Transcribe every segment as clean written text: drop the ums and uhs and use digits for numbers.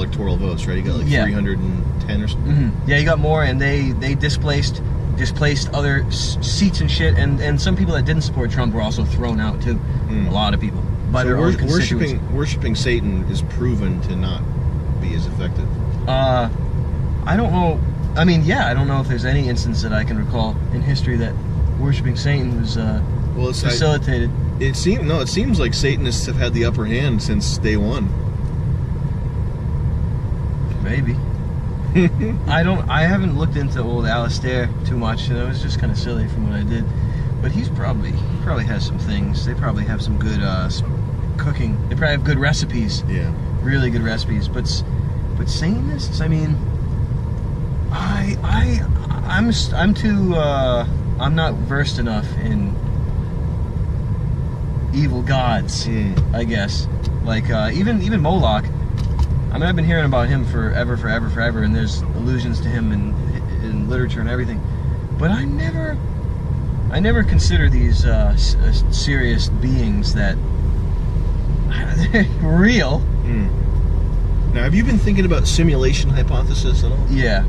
electoral votes, right? He got like 310 or something. Mm-hmm. Yeah, he got more, and they displaced other seats and shit, and some people that didn't support Trump were also thrown out too. A lot of people. By their own constituents. Worshipping Satan is proven to not be as effective. I don't know. I mean, yeah, I don't know if there's any instance that I can recall in history that worshipping Satan was facilitated. It seems like Satanists have had the upper hand since day one. Maybe. I haven't looked into old Alistair too much, and it was just kind of silly from what I did. But he probably has some things. They probably have some good cooking. They probably have good recipes. Yeah. Really good recipes. But Satanists, I mean, I'm too I'm not versed enough in evil gods, I guess. Like even Moloch. I mean, I've been hearing about him forever, and there's allusions to him in literature and everything. But I never consider these serious beings that they're real. Now, have you been thinking about simulation hypothesis at all? Yeah.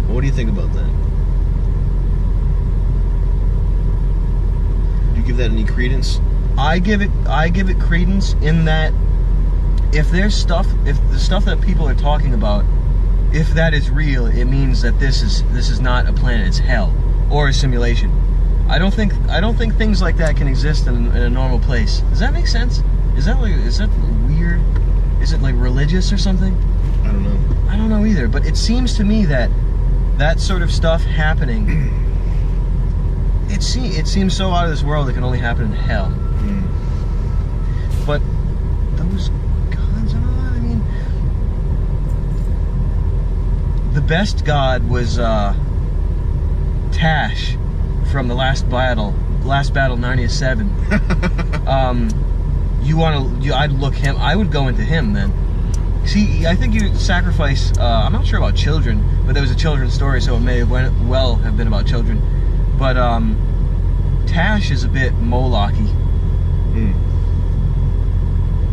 What do you think about that? Do you give that any credence? I give it credence in that if the stuff that people are talking about, if that is real, it means that this is not a planet, it's hell or a simulation. I don't think things like that can exist in a normal place. Does that make sense? Is that weird? Is it like religious or something? I don't know. I don't know either, but it seems to me that sort of stuff happening, it seems so out of this world it can only happen in hell. But those gods, I mean, the best god was Tash from the last battle, Narnia 7. I would go into him then. See, I think you sacrifice, I'm not sure about children, but there was a children's story, so it may have have been about children. But Tash is a bit Moloch-y.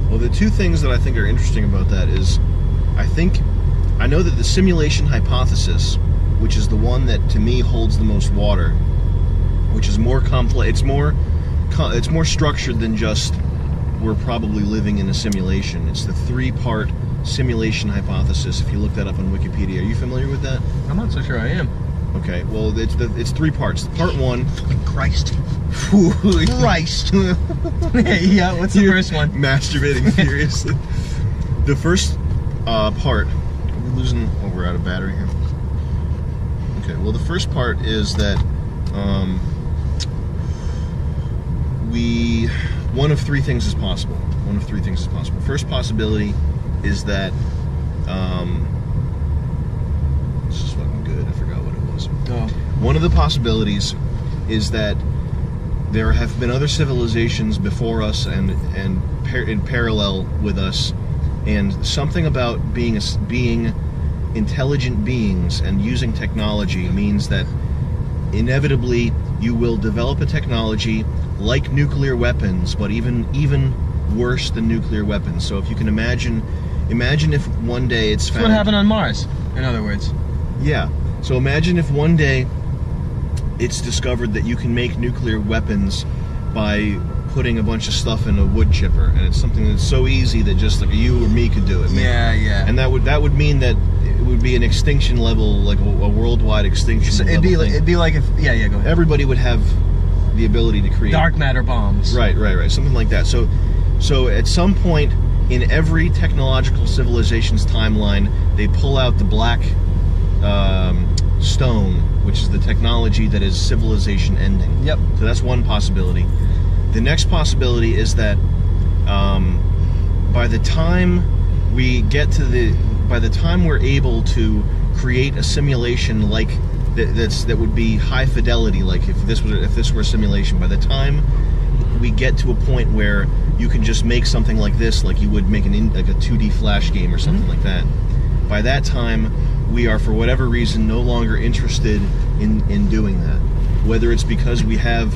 Well, the two things that I think are interesting about that is, I know that the simulation hypothesis, which is the one that to me holds the most water, which is more complex, it's more structured than just we're probably living in a simulation. It's the 3-part simulation hypothesis. If you look that up on Wikipedia, are you familiar with that? I'm not so sure I am. Okay, well, it's 3 parts. Part 1. Christ. Christ. Yeah, what's the first one? Masturbating furiously. The first part. We're out of battery here. Okay, well, the first part is that one of 3 things is possible. First possibility is that this is fucking good. I forgot what it was. Oh. One of the possibilities is that there have been other civilizations before us and in parallel with us, and something about being intelligent beings and using technology means that inevitably you will develop a technology like nuclear weapons, but even worse than nuclear weapons. So if you can imagine if one day it's found... That's what happened on Mars, in other words. Yeah. So imagine if one day it's discovered that you can make nuclear weapons by putting a bunch of stuff in a wood chipper, and it's something that's so easy that just like you or me could do it. Yeah. And that would mean that it would be an extinction level, like a worldard extinction. So it'd be like if go ahead. Everybody would have the ability to create dark matter bombs. Right, something like that. So at some point in every technological civilization's timeline, they pull out the black stone, which is the technology that is civilization ending. Yep. So that's one possibility. The next possibility is that by the time we're able to create a simulation like that would be high fidelity, like if this were a simulation, by the time we get to a point where you can just make something like this, like you would make like a 2D Flash game or something like that, by that time we are, for whatever reason, no longer interested in doing that. Whether it's because we have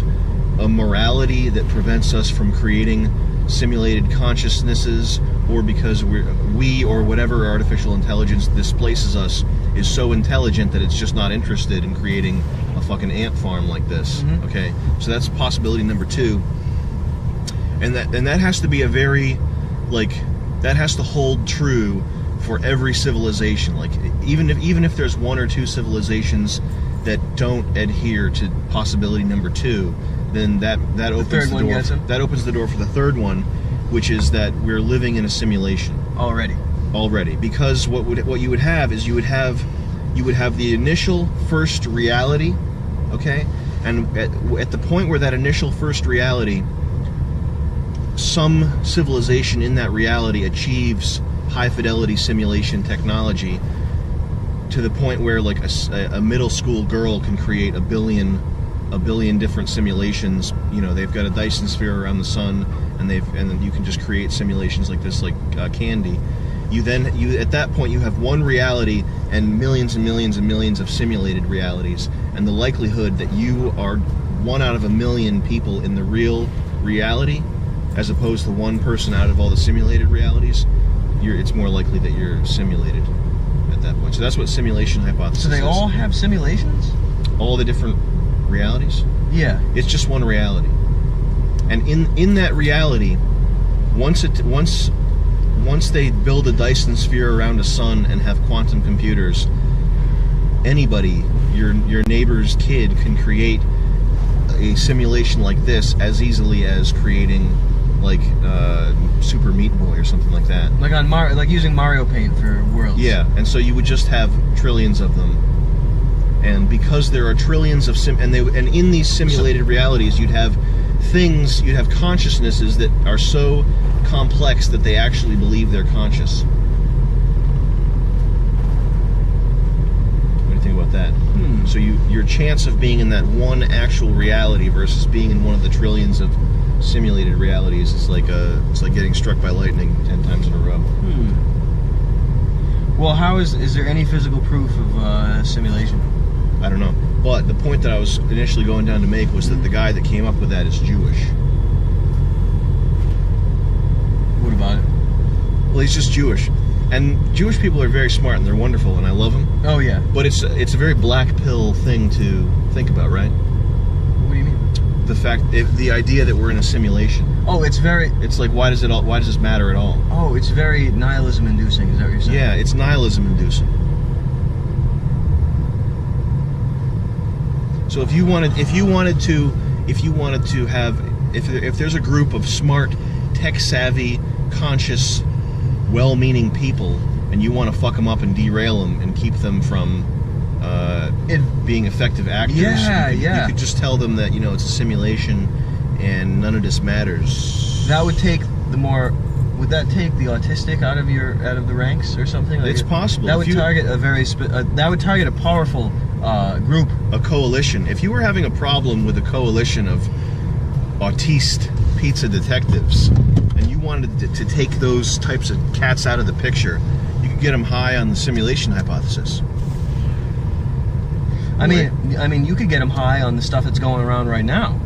a morality that prevents us from creating simulated consciousnesses, or because we or whatever artificial intelligence displaces us is so intelligent that it's just not interested in creating a fucking ant farm like this. Okay, so that's possibility number 2, and that has to be a very, like, that has to hold true for every civilization. Like, even if there's 1 or 2 civilizations that don't adhere to possibility number 2, then that opens the door. That opens the door for the third one, which is that we're living in a simulation already. Because what you would have is you would have the initial first reality, okay, and at the point where that initial first reality, some civilization in that reality achieves high fidelity simulation technology to the point where, like, a middle school girl can create a billion different simulations. You know, they've got a Dyson sphere around the sun, and then you can just create simulations like this, like candy. You at that point you have one reality and millions and millions and millions of simulated realities, and the likelihood that you are 1 out of a million people in the real reality, as opposed to 1 person out of all the simulated realities, it's more likely that you're simulated at that point. So that's what simulation hypothesis is. So they all have simulations? All the different realities? Yeah. It's just one reality. And in that reality, once they build a Dyson sphere around a sun and have quantum computers, anybody, your neighbor's kid, can create a simulation like this as easily as creating, like, Super Meat Boy or something like that. Like on Mario, like using Mario Paint for worlds. Yeah, and so you would just have trillions of them. And because there are trillions of and in these simulated realities, you'd have consciousnesses that are so complex that they actually believe they're conscious. What do you think about that? So your chance of being in that one actual reality versus being in one of the trillions of simulated realities is like getting struck by lightning 10 times in a row. Well, is there any physical proof of simulation? I don't know. But the point that I was initially going down to make was that the guy that came up with that is Jewish. What about it? Well, he's just Jewish. And Jewish people are very smart and they're wonderful and I love them. Oh, yeah. But it's a very black pill thing to think about, right? What do you mean? The idea that we're in a simulation. Oh, it's like, why does this matter at all? Oh, it's very nihilism inducing, is that what you're saying? Yeah, it's nihilism inducing. So if there's a group of smart, tech-savvy, conscious, well-meaning people, and you want to fuck them up and derail them and keep them from being effective actors, you could just tell them that, it's a simulation and none of this matters. That would take would that take the autistic out of the ranks or something? Like it's possible. That would target a powerful group. A coalition. If you were having a problem with a coalition of autiste pizza detectives and you wanted to take those types of cats out of the picture, you could get them high on the simulation hypothesis. I mean, you could get them high on the stuff that's going around right now.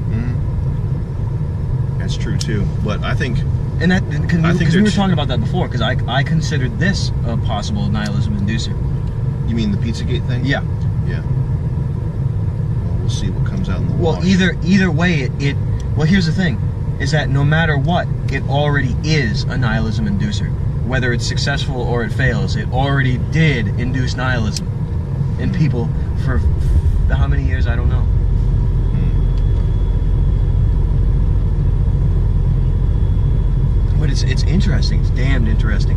That's true too, but I think... And because we were talking about that before, because I considered this a possible nihilism inducer. You mean the Pizzagate thing? Yeah. Yeah. Well, we'll see what comes out in the wash. Well, either way, well, here's the thing, is that no matter what, it already is a nihilism inducer. Whether it's successful or it fails, it already did induce nihilism in people for how many years, I don't know. But it's interesting. It's damned interesting.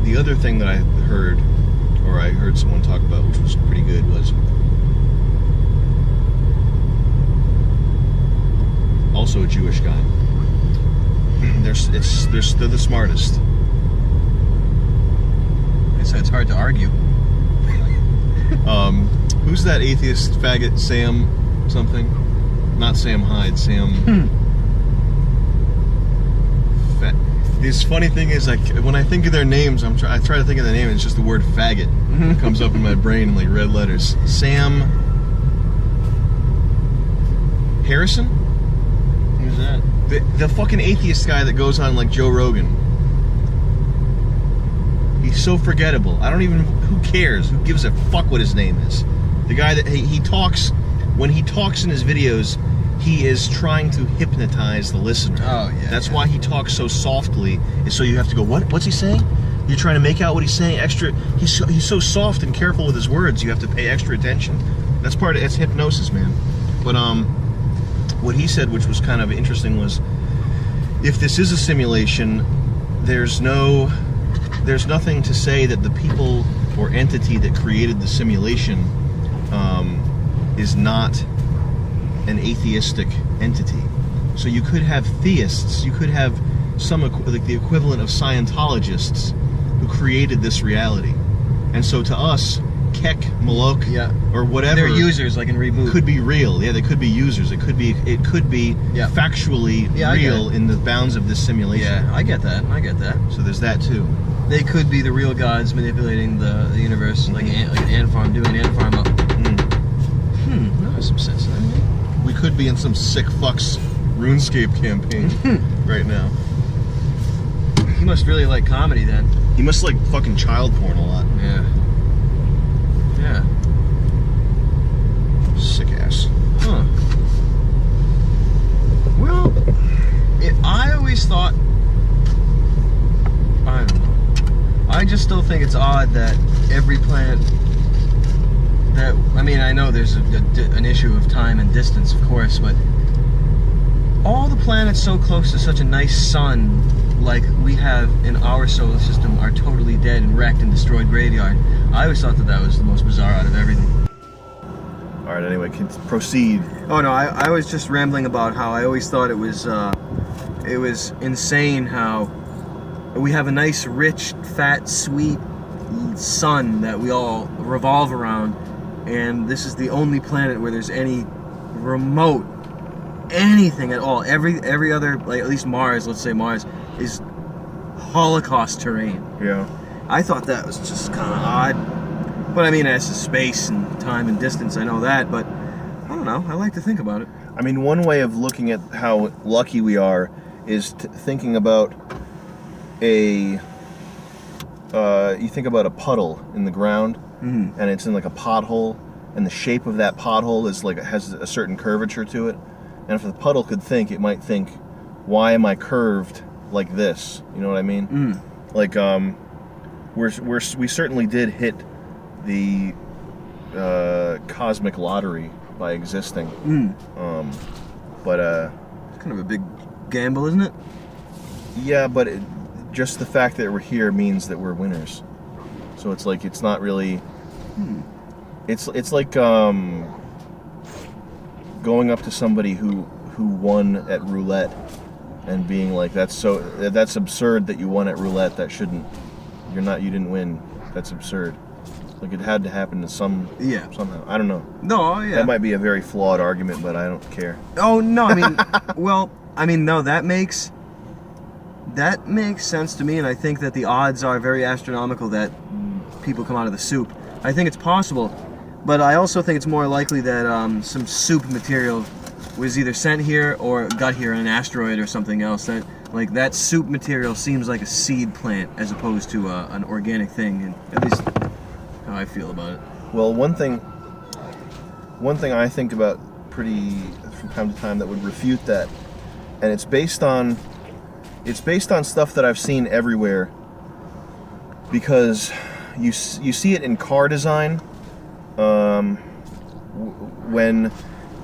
The other thing that I heard someone talk about, which was pretty good, was also a Jewish guy. They're the smartest. So it's hard to argue. Who's that atheist faggot, Sam something? Not Sam Hyde, Sam... This funny thing is, like, when I think of their names, I try to think of the name, and it's just the word faggot. It comes up in my brain in, like, red letters. Sam Harrison? Who's that? The fucking atheist guy that goes on like Joe Rogan. He's so forgettable. I don't even. Who cares? Who gives a fuck what his name is? The guy that he talks. When he talks in his videos, he is trying to hypnotize the listener. Oh yeah. That's why he talks so softly. Is so you have to go. What's he saying? You're trying to make out what he's saying. Extra. He's so soft and careful with his words. You have to pay extra attention. That's part of it's hypnosis, man. But what he said, which was kind of interesting, was if this is a simulation, there's nothing to say that the people or entity that created the simulation is not an atheistic entity. So you could have theists, you could have some like the equivalent of Scientologists who created this reality. And so to us, Kek, Malok, or whatever, they're users, like in Reboot. Could be real. Yeah, they could be users. It could be factually real in the bounds of this simulation. Yeah, I get that. So there's that too. They could be the real gods manipulating the universe, like an ant farm, doing an ant farm up. That makes some sense. We could be in some sick fucks RuneScape campaign right now. He must really like comedy then. He must like fucking child porn a lot. Yeah. Sick ass. Huh. Well, I always thought, I don't know. I just still think it's odd that every planet that, I mean, I know there's an issue of time and distance, of course, but all the planets so close to such a nice sun like we have in our solar system are totally dead and wrecked and destroyed graveyard. I always thought that was the most bizarre out of everything. All right, anyway, proceed. Oh no, I was just rambling about how I always thought it was insane how we have a nice, rich, fat, sweet sun that we all revolve around, and this is the only planet where there's any remote anything at all. Every other, like at least Mars, let's say Mars, is Holocaust terrain. Yeah. I thought that was just kind of odd. But I mean, as to space and time and distance, I know that, but I don't know. I like to think about it. I mean, one way of looking at how lucky we are is thinking about you think about a puddle in the ground, and it's in like a pothole, and the shape of that pothole is like it has a certain curvature to it. And if the puddle could think, it might think, why am I curved like this? You know what I mean? Like, we certainly did hit the cosmic lottery by existing. But it's kind of a big gamble, isn't it? Yeah, but just the fact that we're here means that we're winners. So it's like it's not really. It's like going up to somebody who won at roulette and being like, that's absurd that you won at roulette. That shouldn't. You didn't win. That's absurd. Like it had to happen to somehow. I don't know. No, yeah. That might be a very flawed argument, but I don't care. Oh no, I mean, well, I mean, no, that makes sense to me, and I think that the odds are very astronomical that people come out of the soup. I think it's possible, but I also think it's more likely that some soup material was either sent here or got here in an asteroid or something else. That soup material seems like a seed plant as opposed to an organic thing, and at least how I feel about it. Well, one thing I think about pretty from time to time that would refute that, and it's based on stuff that I've seen everywhere, because you see it in car design, when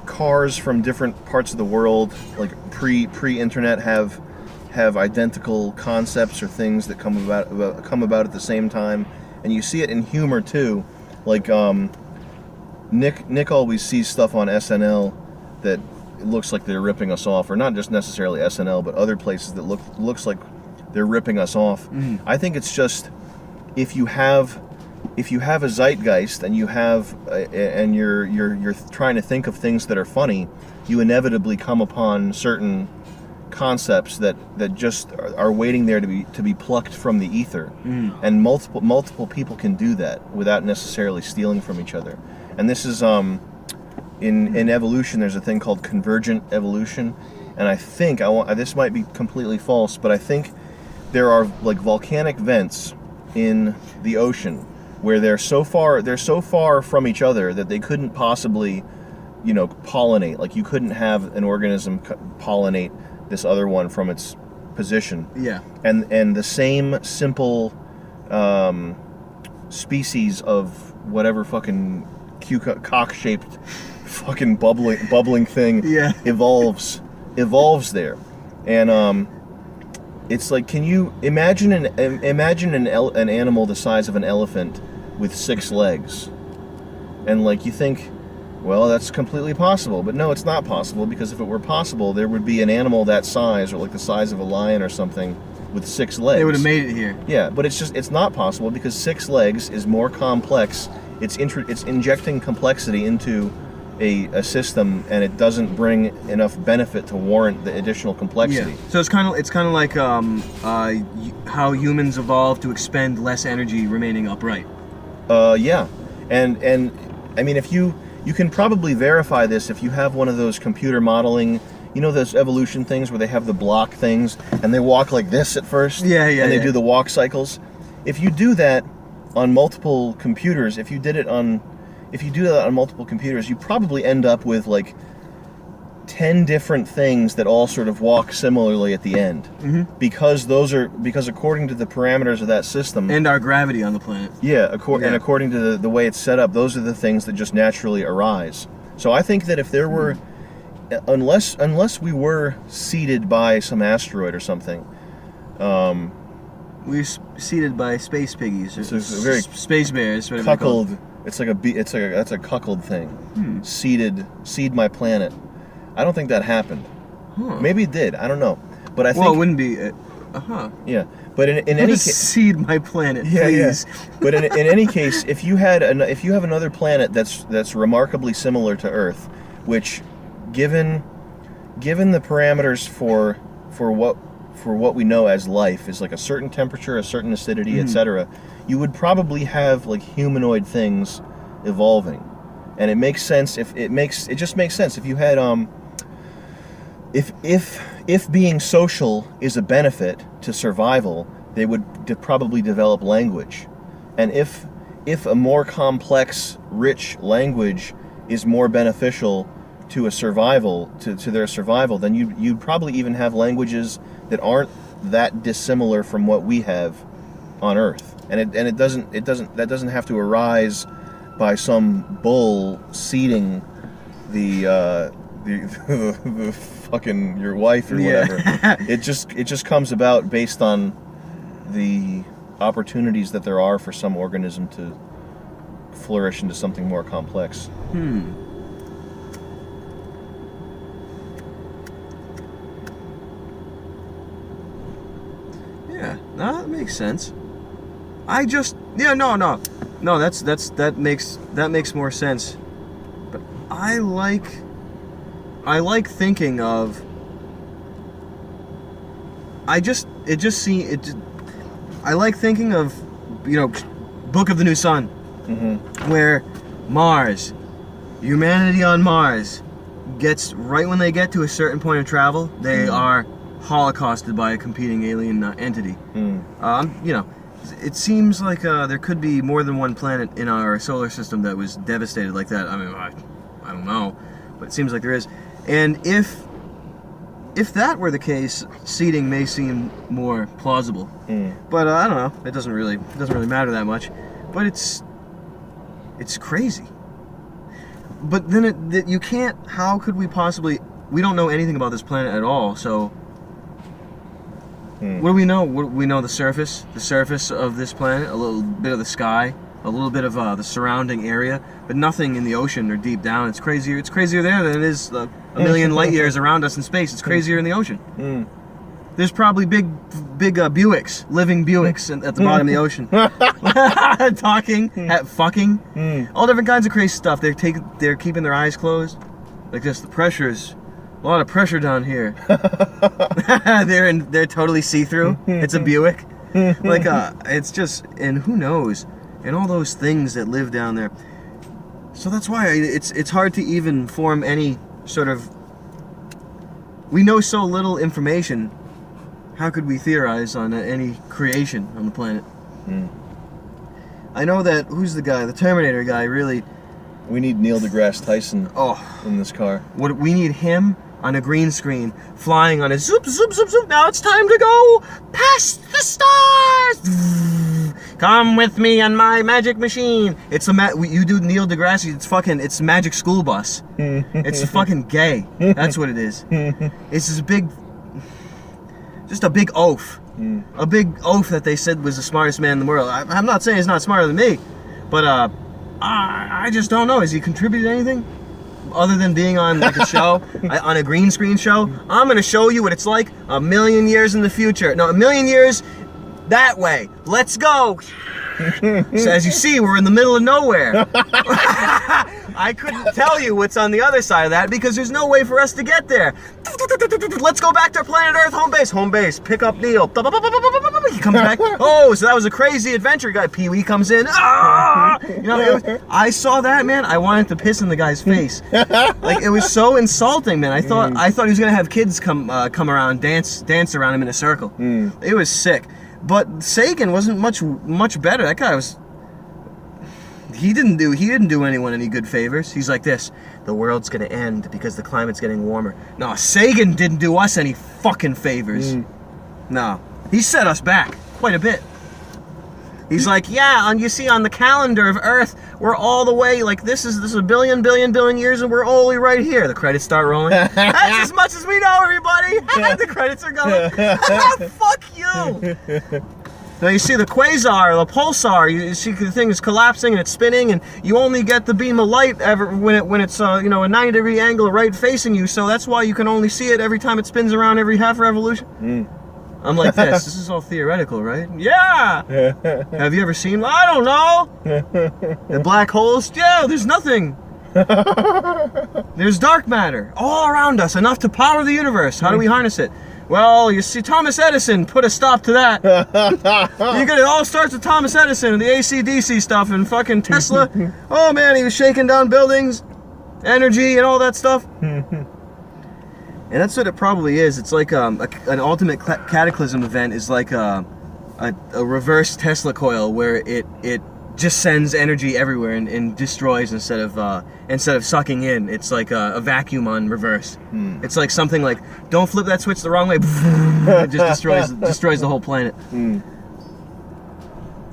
cars from different parts of the world, like pre-internet, have identical concepts or things that come about at the same time, and you see it in humor too. Like Nick always sees stuff on SNL that it looks like they're ripping us off, or not just necessarily SNL, but other places that looks like they're ripping us off. I think it's just if you have a zeitgeist and you're trying to think of things that are funny, you inevitably come upon certain concepts that just are waiting there to be plucked from the ether, and multiple people can do that without necessarily stealing from each other. And this is in evolution, there's a thing called convergent evolution, and I think this might be completely false, but I think there are like volcanic vents in the ocean where they're so far from each other that they couldn't possibly, pollinate. Like you couldn't have an organism pollinate this other one from its position. Yeah. And the same simple species of whatever fucking cock-shaped fucking bubbling thing evolves there. And it's like, can you imagine an animal the size of an elephant with 6 legs? And like you think, well, that's completely possible, but no, it's not possible, because if it were possible, there would be an animal that size, or like the size of a lion or something, with 6 legs. They would have made it here. Yeah, but it's not possible, because 6 legs is more complex. It's injecting complexity into a system, and it doesn't bring enough benefit to warrant the additional complexity. Yeah. So it's kind of like how humans evolved to expend less energy remaining upright. Yeah, and I mean, if you can probably verify this if you have one of those computer modeling, those evolution things where they have the block things and they walk like this at first. Yeah. And they do the walk cycles. If you do that on multiple computers, if you do that on multiple computers, you probably end up with like 10 different things that all sort of walk similarly at the end. Mm-hmm. Because according to the parameters of that system and our gravity on the planet. Yeah, and according to the way it's set up, those are the things that just naturally arise. So I think that if there were, unless we were seeded by some asteroid or something, we're seeded by space piggies, or very space bears. Cuckold. That's a cuckold thing. Seed my planet. I don't think that happened. Huh. Maybe it did. I don't know. But I think. Well, it wouldn't be. Yeah, but in any case, seed my planet, please. Yeah. But in any case, if you have another planet that's remarkably similar to Earth, which, given the parameters for what we know as life is like a certain temperature, a certain acidity, etc., you would probably have like humanoid things evolving, and it makes sense it just makes sense if you had if being social is a benefit to survival, they would probably develop language, and if a more complex, rich language is more beneficial to their survival, then you'd probably even have languages that aren't that dissimilar from what we have on Earth, and that doesn't have to arise by some bull seeding the fucking your wife or whatever. It just comes about based on the opportunities that there are for some organism to flourish into something more complex. Yeah, no, that makes sense. No, that makes more sense. But I like thinking of. I like thinking of, Book of the New Sun, where Mars, humanity on Mars, gets right when they get to a certain point of travel, they are holocausted by a competing alien entity. It seems like there could be more than one planet in our solar system that was devastated like that. I mean, I don't know, but it seems like there is. And if that were the case, seeding may seem more plausible. But I don't know. It doesn't really matter that much. But it's crazy. But then you can't. How could we possibly? We don't know anything about this planet at all. So what do we know? We know the surface of this planet, a little bit of the sky, a little bit of the surrounding area, but nothing in the ocean or deep down. It's crazier there than it is a million light years around us in space. It's crazier in the ocean. There's probably big Buicks, living Buicks at the bottom of the ocean, talking, fucking, all different kinds of crazy stuff. They're keeping their eyes closed, like this. The pressure's a lot of pressure down here. They're totally see-through. It's a Buick. Like it's just, and who knows, and all those things that live down there. So that's why it's hard to even form any sort of. We know so little information. How could we theorize on any creation on the planet? I know that who's the guy, the Terminator guy, really. We need Neil deGrasse Tyson in this car. What we need him on a green screen, flying on a zoop, zoop, zoop, zoop. Now it's time to go past the stars. Come with me on my magic machine. It's you do Neil deGrasse. It's Magic School Bus. It's fucking gay. That's what it is. It's just a big oaf. A big oaf that they said was the smartest man in the world. I'm not saying he's not smarter than me, but I just don't know. Has he contributed anything other than being on like a show, on a green screen show? I'm gonna show you what it's like 1,000,000 years in the future. No, 1,000,000 years that way. Let's go. So as you see, we're in the middle of nowhere. I couldn't tell you what's on the other side of that because there's no way for us to get there. Let's go back to planet Earth, home base. Home base. Pick up Neil. He comes back. Oh, so that was a crazy adventure guy. Pee-wee comes in. You know, I saw that, man. I wanted to piss in the guy's face. Like, it was so insulting, man. I thought he was gonna have kids come around, dance around him in a circle. It was sick. But Sagan wasn't much better. That guy was. He didn't do anyone any good favors. He's like this. The world's gonna end because the climate's getting warmer. No, Sagan didn't do us any fucking favors. No, he set us back quite a bit. He's like, yeah, you see on the calendar of Earth, we're all the way like this is a billion years, and we're only right here. The credits start rolling. That's as much as we know, everybody. The credits are going. Fuck you. Now you see the quasar, the pulsar. You see the thing is collapsing and it's spinning, and you only get the beam of light when it's a 90-degree angle right facing you. So that's why you can only see it every time it spins around every half revolution. I'm like this. This is all theoretical, right? Yeah. Have you ever seen? I don't know. The black holes? Yeah. There's nothing. There's dark matter all around us, enough to power the universe. How do we harness it? Well, you see, Thomas Edison put a stop to that. It all starts with Thomas Edison and the AC/DC stuff and fucking Tesla. Oh man, he was shaking down buildings, energy, and all that stuff. And that's what it probably is. It's like an ultimate cataclysm event is like a reverse Tesla coil where it just sends energy everywhere and destroys instead of sucking in. It's like a vacuum on reverse. It's like something like, don't flip that switch the wrong way. It just destroys the whole planet.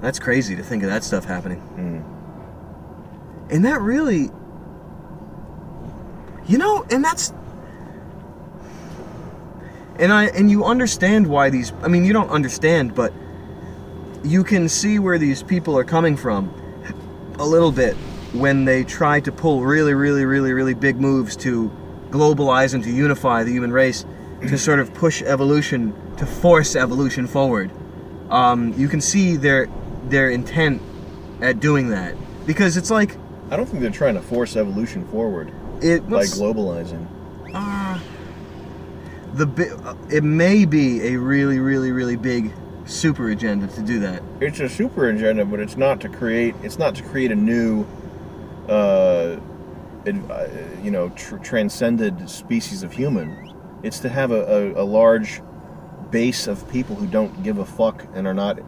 That's crazy to think of that stuff happening. And that really, and that's. And you understand why these. I mean, you don't understand, but you can see where these people are coming from a little bit when they try to pull really big moves to globalize and to unify the human race, to sort of push evolution, to force evolution forward. You can see their intent at doing that, because it's like, I don't think they're trying to force evolution forward by globalizing. It may be a really big super agenda to do that. It's a super agenda, but it's not to create a new transcended species of human. It's to have a large base of people who don't give a fuck and are not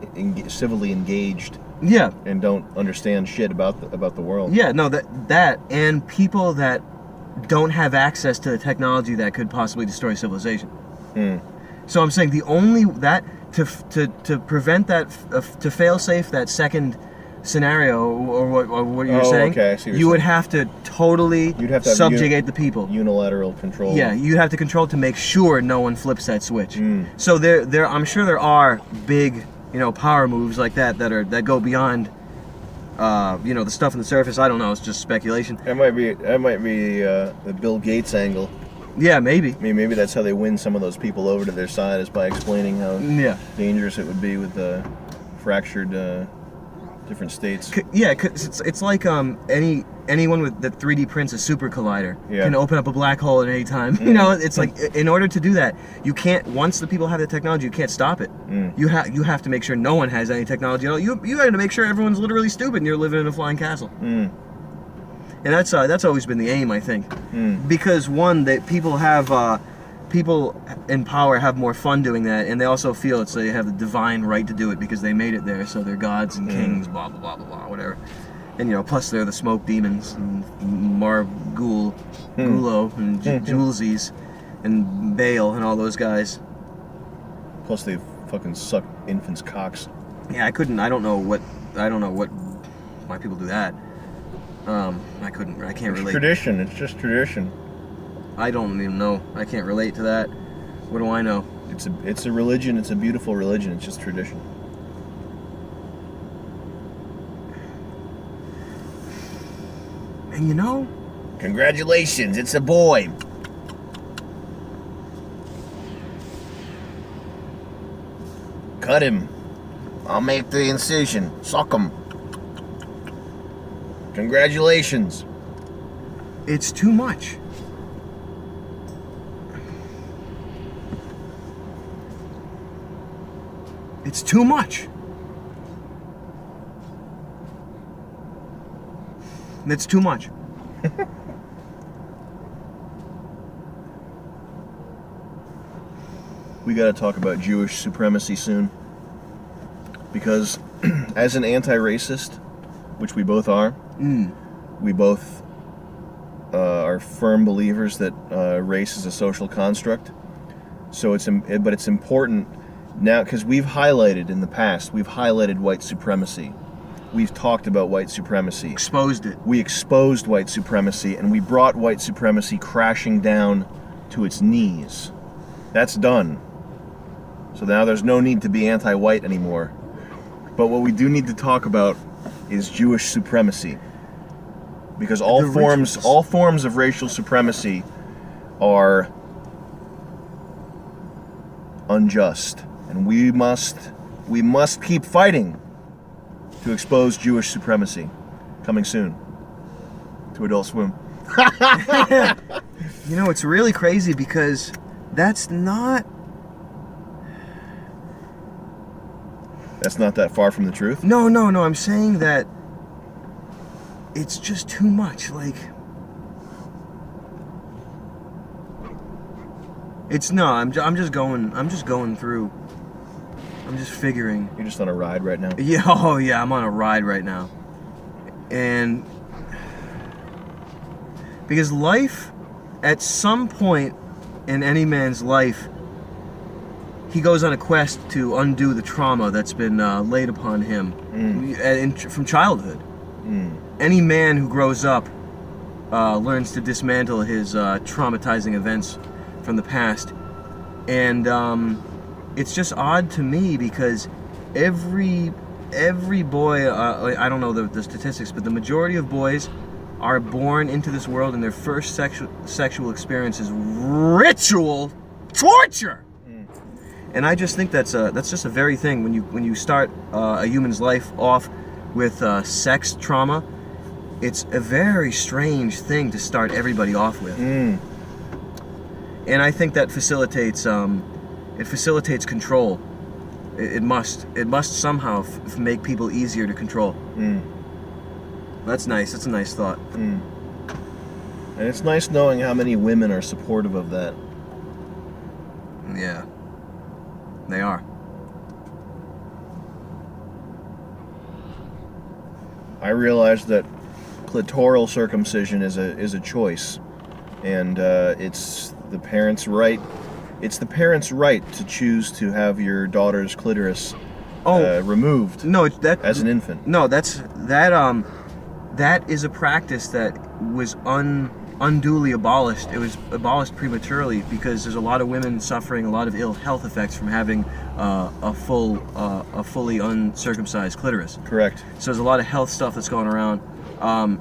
civilly engaged. Yeah. And don't understand shit about the world. Yeah, no, that and people that don't have access to the technology that could possibly destroy civilization. So I'm saying the only that to prevent that, to fail safe that second scenario, or what you're saying, okay, I see what you you're would saying. have to totally subjugate the people. Unilateral control. Yeah, you'd have to control to make sure no one flips that switch. So there I'm sure there are big, power moves like that go beyond the stuff on the surface. I don't know, it's just speculation. That might be the Bill Gates angle. Yeah, maybe. I mean, maybe that's how they win some of those people over to their side, is by explaining how dangerous it would be with fractured different states. Yeah, cause it's like anyone that 3D prints a super collider can open up a black hole at any time. It's like, in order to do that, you can't. Once the people have the technology, you can't stop it. You have to make sure no one has any technology at all. You got to make sure everyone's literally stupid and you're living in a flying castle. And that's always been the aim, I think. Because one, that people in power have more fun doing that, and they also feel they have the divine right to do it because they made it there, so they're gods and kings, blah blah blah blah blah, whatever. And plus they're the smoke demons and Gulo and Julesies and Bale and all those guys. Plus they fucking suck infants' cocks. Yeah, I don't know why people do that. I can't relate. Tradition. It's just tradition. I don't even know. I can't relate to that. What do I know? It's a religion. It's a beautiful religion. It's just tradition. And congratulations, it's a boy. Cut him. I'll make the incision. Suck him. Congratulations. It's too much. It's too much. It's too much. We got to talk about Jewish supremacy soon. Because as an anti-racist, which we both are, we both are firm believers that race is a social construct. So it's important now, because we've highlighted in the past, white supremacy. We've talked about white supremacy. Exposed it. We exposed white supremacy, and we brought white supremacy crashing down to its knees. That's done. So now there's no need to be anti-white anymore. But what we do need to talk about is Jewish supremacy. Because all forms of racial supremacy are unjust. And we must keep fighting to expose Jewish supremacy. Coming soon to Adult Swim. It's really crazy because that's not that far from the truth? No. I'm saying that it's just too much. Like, I'm just going through. I'm just figuring. You're just on a ride right now? Yeah, oh yeah, I'm on a ride right now. And because life, at some point in any man's life, he goes on a quest to undo the trauma that's been laid upon him from childhood. Any man who grows up learns to dismantle his traumatizing events from the past. And it's just odd to me because every boy, I don't know the statistics, but the majority of boys are born into this world and their first sexual experience is ritual torture. And I just think that's just a very thing. When you start a human's life off with sex trauma, it's a very strange thing to start everybody off with. And I think that facilitates control. It must somehow make people easier to control. That's nice. That's a nice thought. And it's nice knowing how many women are supportive of that. Yeah, they are. I realize that clitoral circumcision is a choice, and it's the parents' right. It's the parents' right to choose to have your daughter's clitoris removed. No, as an infant. No, that is a practice that was unduly abolished. It was abolished prematurely because there's a lot of women suffering a lot of ill health effects from having a fully uncircumcised clitoris. Correct. So there's a lot of health stuff that's going around.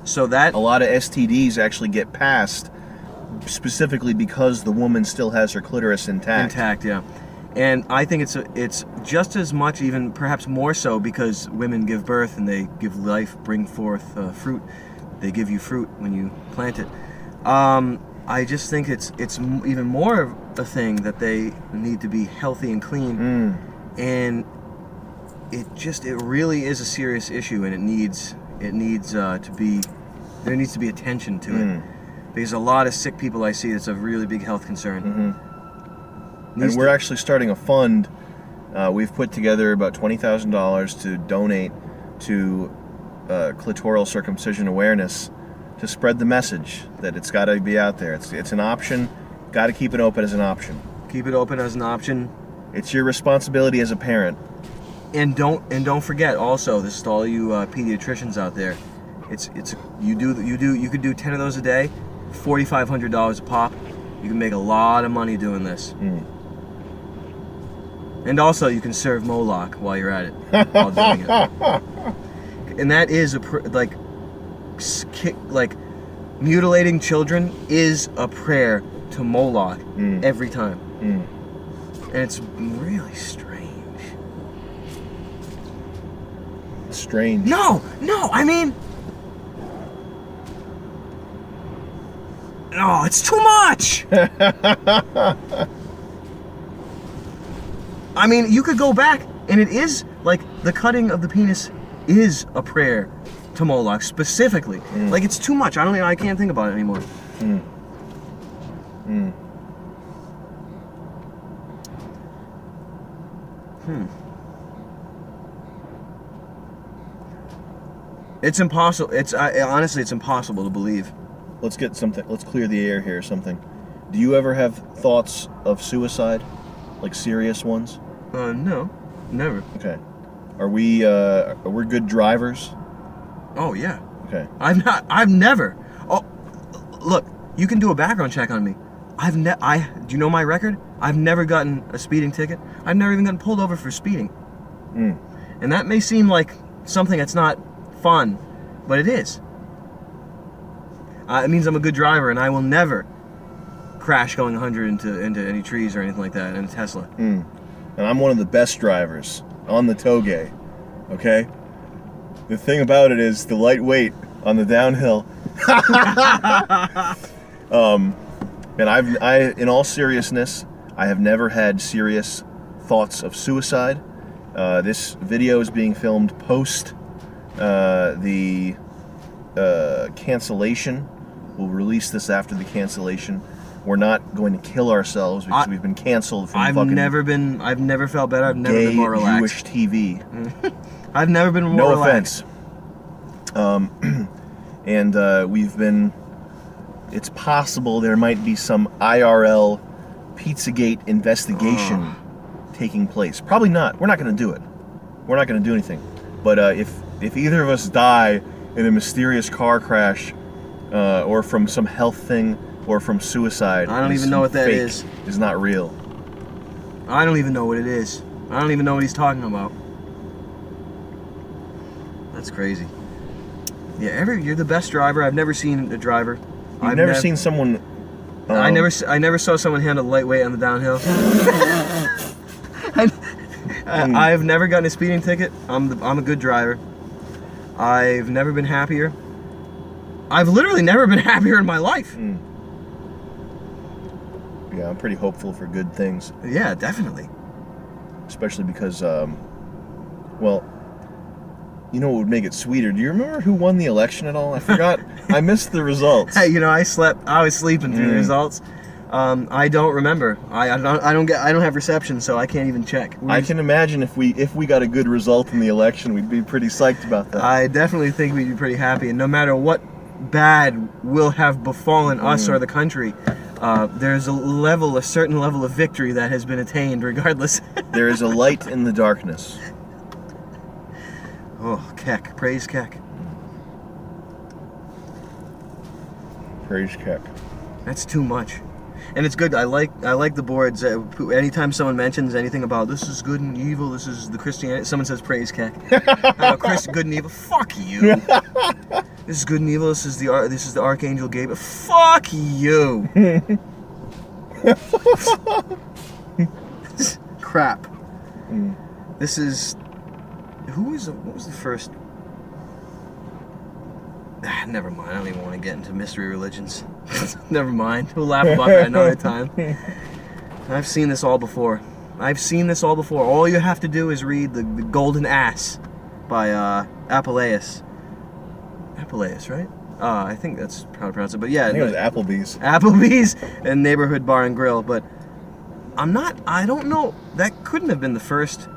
So that a lot of STDs actually get passed specifically because the woman still has her clitoris intact. Intact, yeah. And I think it's just as much, even perhaps more so, because women give birth and they give life, bring forth fruit. They give you fruit when you plant it. I just think it's even more of a thing that they need to be healthy and clean. And it really is a serious issue, and it needs to be There needs to be attention to it. Because a lot of sick people I see, it's a really big health concern. And we're actually starting a fund. We've put together about $20,000 to donate to clitoral circumcision awareness to spread the message that it's got to be out there. It's an option. Got to keep it open as an option. Keep it open as an option. It's your responsibility as a parent. And don't forget also, this is to all you pediatricians out there. You could do 10 of those a day, $4,500 a pop. You can make a lot of money doing this. And also, you can serve Moloch while you're at it, while doing it. And that is mutilating children is a prayer to Moloch every time. And it's really strange. Strange. No, I mean, no, it's too much. I mean, you could go back, and it is like the cutting of the penis is a prayer to Moloch specifically. Like, it's too much. I can't think about it anymore. It's impossible. Honestly, it's impossible to believe. Let's get something. Let's clear the air here. Something. Do you ever have thoughts of suicide, like serious ones? No, never. Okay. Are we good drivers? Oh yeah. Okay. I've never. Oh, look, you can do a background check on me. Do you know my record? I've never gotten a speeding ticket. I've never even gotten pulled over for speeding. And that may seem like something that's not fun, but it is. It means I'm a good driver, and I will never crash going 100 into any trees or anything like that in a Tesla. And I'm one of the best drivers on the toge. Okay. The thing about it is the lightweight on the downhill. And in all seriousness, I have never had serious thoughts of suicide. This video is being filmed post the cancellation. We'll release this after the cancellation. We're not going to kill ourselves because we've been canceled from I've never felt better. I've never been more relaxed. Jewish TV. I've never been more relaxed. No offense. And we've been. It's possible there might be some IRL Pizzagate investigation taking place. Probably not. We're not going to do it. We're not going to do anything. But if either of us die in a mysterious car crash, or from some health thing, or from suicide, I don't even know what that is. Is not real. I don't even know what it is. I don't even know what he's talking about. That's crazy. Yeah, you're the best driver. I've never seen a driver. I've never seen someone. I never saw someone handle lightweight on the downhill. I've never gotten a speeding ticket. I'm a good driver. I've never been happier. I've literally never been happier in my life. Yeah, I'm pretty hopeful for good things. Yeah, definitely. Especially because, well, you know what would make it sweeter? Do you remember who won the election at all? I forgot. I missed the results. Hey, I was sleeping through the results. I don't remember. I don't have reception, so I can't even check. I can imagine if we got a good result in the election, we'd be pretty psyched about that. I definitely think we'd be pretty happy, and no matter what bad will have befallen us or the country, there's a certain level of victory that has been attained regardless. There is a light in the darkness. Oh, Keck. Praise Keck. Praise Keck. That's too much. And it's good. I like the boards. Anytime someone mentions anything about this is good and evil, this is the Christianity, someone says praise Keck. Good and evil. Fuck you. This is good and evil. This is the Archangel Gabriel. Fuck you. Crap. This is. What was the first? Never mind. I don't even want to get into mystery religions. Never mind. We'll laugh about that another time. I've seen this all before. All you have to do is read the Golden Ass by Apuleius. Apuleius, right? I think that's how to pronounce it. But yeah, I think it was Applebee's. Applebee's and Neighborhood Bar and Grill. But I don't know. That couldn't have been the first.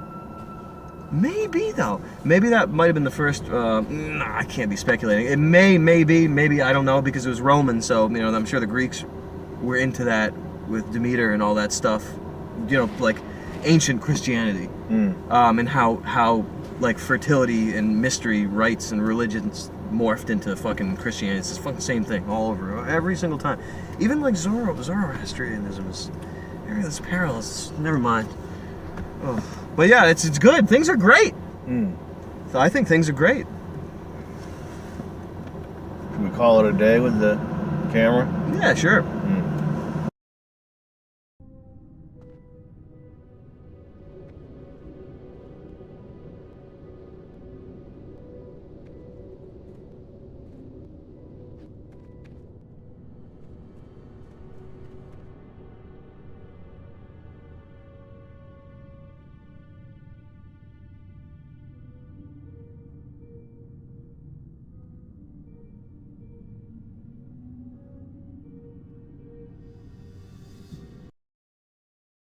Maybe though. Maybe that might have been the first. I can't be speculating. It maybe I don't know, because it was Roman. So I'm sure the Greeks were into that with Demeter and all that stuff. Like ancient Christianity, and how like fertility and mystery rites and religions morphed into fucking Christianity. It's the fucking same thing all over, every single time. Even like Zoroastrianism is there's parallels. Never mind. Oh. But yeah, it's good. Things are great. So I think things are great. Can we call it a day with the camera? Yeah, sure.